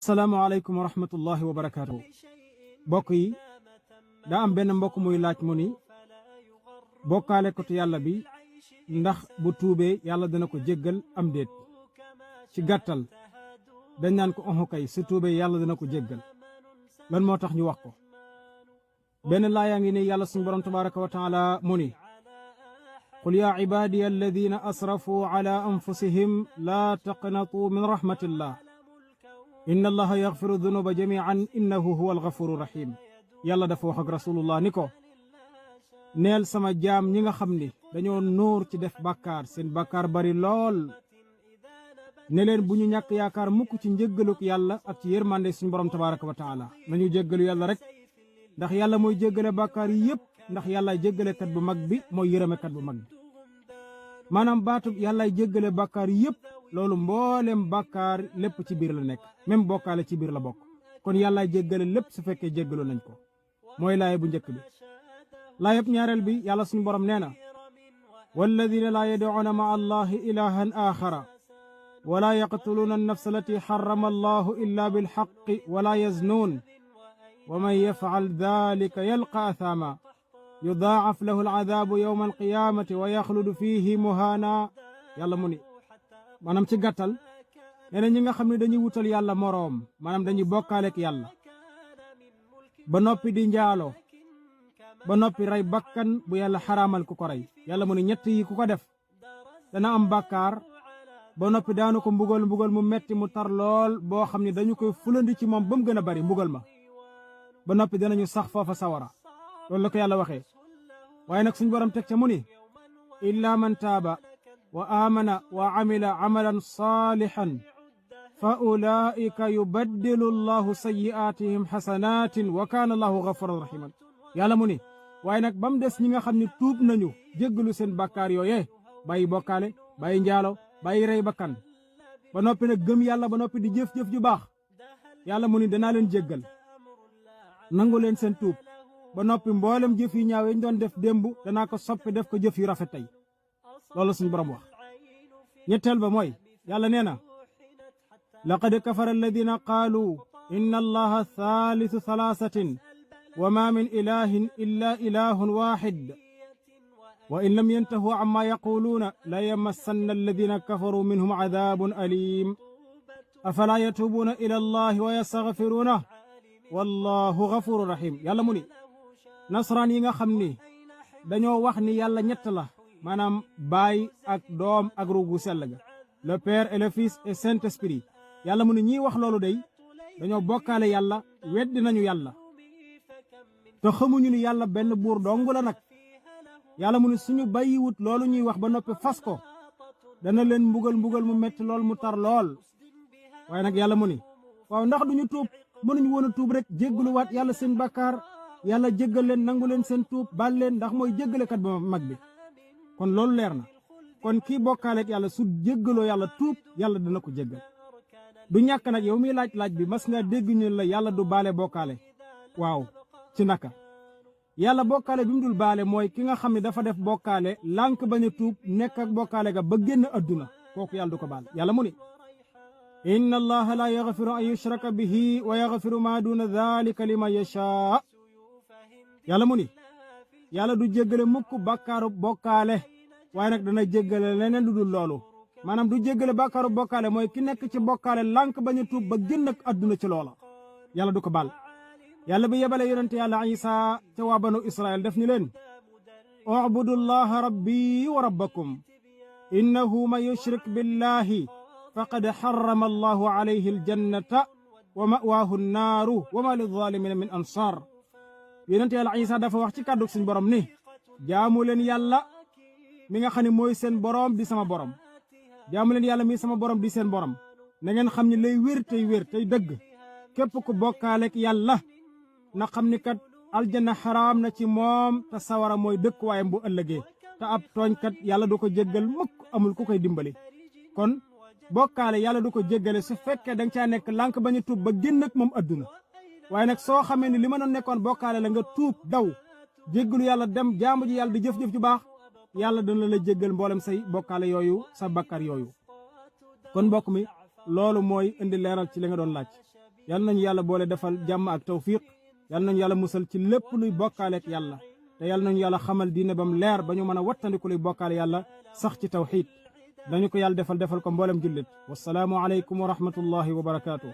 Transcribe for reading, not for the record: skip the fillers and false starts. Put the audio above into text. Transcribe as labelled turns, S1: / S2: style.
S1: asalaamaaleykum wa rahmatullahi wa barakaatu. mbokk yi daa am benn mbokk muy laaj mu ni bokkaale ko tu yàlla bi ndax bu tuubee yàlla dana ko jéggal am déet. ci gàttal dañ naan ko onxu kay su tuubee yàlla dana ko jéggal. lan moo tax ñu wax ko benn laayaa ngi ni yàlla suñu borom tabaraka wa taala mu ni qul yaa ibaadiya alladina asrafu ala anfusihim laa taqnatuu min rahmatillah inna allaha yaxfiru dunuba jamian innahu huwa alxafuru rahim. yàlla dafa wax ak rasulullah ni ko neel sama jaam ñi nga xam ni dañoo nuur ci def bàkkaar seen bàkkaar bari lool ne leen bu ñu ñàkk yaakaar mukk ci njëggaluk yàlla ak ci yërmande suñu borom tabaraka wa taala nañu jéggalu yàlla rek ndax yàlla mooy jéggale bàkkaar yi yépp ndax yàllaay jéggalekat bu mag bi mooy yërëmekat bu mag bi. maanaam baatub yàllaay jéggale bàkkaar yi yépp loolu mboolem bàkkaar lépp ci biir la nekk même bokkaale ci biir la bokk kon yàllaay jéggale lépp su fekkee jéggalu nañ ko mooy laaye bu njëkk bi. laayeb ñaareel bi yàlla suñu borom nee na walladina laa yad'uuna ma'a allahi ilahan axara wala yaqtuluuna annafsa allati xarama allahu illa bilxaqi wala yaznuun wa man yafcal dalika yalqa athaama yudaacaf lahu alcadaabu yowma alqiyaamati wa yaxludu fiihi muhaana. yàlla mu ni maanaam ci gàttal nee na ñi nga xam ne dañuy wutal yàlla moroom maanaam dañuy bokkaaleek yàlla ba noppi di njaaloo ba noppi rey bakkan bu yàlla xaraamal ku ko rey. yàlla mu ni ñett yi ku ko def dana am bàkkaar ba noppi daanu ko mbugal mu metti mu tar lool boo xam ne dañu koy fulandi ci moom ba mu gën a bari mbugal ma ba noppi danañu sax foofa sawara. loolu la ko yàlla waxee waaye nag suñ borom teg ca mu ni illa man taaba wa aamana wa amila amalan saalihan fa ulaika yubaddilu allahu sayyi'aatihim xasanaatin wa kaana allahu gafuran rahiman. yàlla mu ni waaye nag ba mu des ñi nga xam ne tuub nañu jéggalu seen bàkkaar yooyee bàyyi bokkaale bàyyi njaalo bàyyi rey bakkan ba noppi nag gëm yàlla ba noppi di jëf-jëf ju baax yàlla mu ni danaa leen jéggal nangu leen seen tuub ba noppi mboolem jëf yu ñaaw yi ñu doon def démb danaa ko soppi def ko jëf yu rafet tey. loolu suñu borom wax. ñetteel ba mooy yàlla nee na laqad kafara alladina qaalu inna allaha thalithu thalathatin wa ma min ilahin illa ilahun waxid wa in lam yantahu amma yaquluuna la yamassanna alladina kafaru minhum cadabun alim afala yatubuuna ila allahi wa yastaghfiruunah wallahu gafuru rahim. yàlla mu ni nasaraan yi nga xam ni dañoo wax ni yàlla ñett la maanaam baay ak doom ak ruux gu sell ga le père et le fils et saint-esprit. yàlla mu ni ñiy wax loolu day dañoo bokkaale yàlla weddi nañu yàlla te xamuñu ni yàlla benn buur dong la nag. yàlla mu ni suñu bàyyiwut loolu ñuy wax ba noppi fas ko dana leen mbugal mu metti lool mu tar lool. waaye nag yàlla mu ni waaw ndax duñu tuub mënuñu woon a tuub rek jéggaluwaat yàlla seen bàkkaar yàlla jéggal leen nangu leen seen tuub baal leen ndax mooy jéggalekat ba mag bi. kon loolu leer na kon kii bokkaaleek yàlla su jéggaloo yàlla tuub yàlla dana ko jéggal. du ñàkk nag yow miy laaj bi mas nga dégg ñu la yàlla du baale bokkaale. waaw ci naka yàlla bokkaale bi mu dul baale mooy ki nga xam ne dafa def bokkaale lànk bañ a tuub nekk ak bokkaale ga ba génn adduna kooku yàlla du ko baal. yàlla mu ni inna allaha la yaxfiru an yushraka bihi wa yaxfiru ma duna dalika liman yashaa. yàlla mu ni yàlla du jéggale mukk bàkkaaru bokkaale waaye nag dana jéggale leneen lu dul loolu maanaam du jéggale bàkkaaru bokkaale mooy ki nekk ci bokkaale lànk bañ a tuub ba génn ak adduna ci loola yàlla du ko baal. yàlla bi yebale yonente yàlla isa ca waa banu israel def ni leen ubudu llaha rabbi wa rabbakum innahu man yushrik billahi faqad xarama allahu alayhi aljannata wa mawaahu nnaaru wa ma lilzalimina min ansar. yonente yàlla isa dafa wax ci kàddu suñ borom ni jaamu leen yàlla mi nga xam ne mooy seen borom di sama borom jaamu leen yàlla mi sama borom di seen borom na ngeen xam ne lay wér tey dëgg képp ku bokkaaleek yàlla na xam ni kat aljanna xaraam na ci moom te sawara mooy dëkk waayam bu ëllëgee te ab tooñkat yàlla du ko jéggal mukk amul ku koy dimbali. kon bokkaale yàlla du ko jéggale su fekkee danga caa nekk lànk bañu tuub ba génn ak moom adduna waaye nag soo xamee ni li ma doon nekkoon bokkaale la nga tuub daw jéggalu yàlla dem jaamu ji yàlla di jëf-jëf ju baax yàlla dana la jéggal mboolem say bokkaale yooyu sa bakkar yooyu. kon mbokk mi loolu mooy indi leeral ci li nga doon laaj yal nañu yàlla boole defal jàmm ak tawfiq yal nañu yàlla musal ci lépp luy bokkaaleek yàlla te yal nañu yàlla xamal diine bam leer ba ñu mën a wattandiku luy bokkaale yàlla sax ci tawxiid dañu ko yàlla defal ko mboolem jullit wassalaamu aleykum wa rahmatullahi wa barakaatu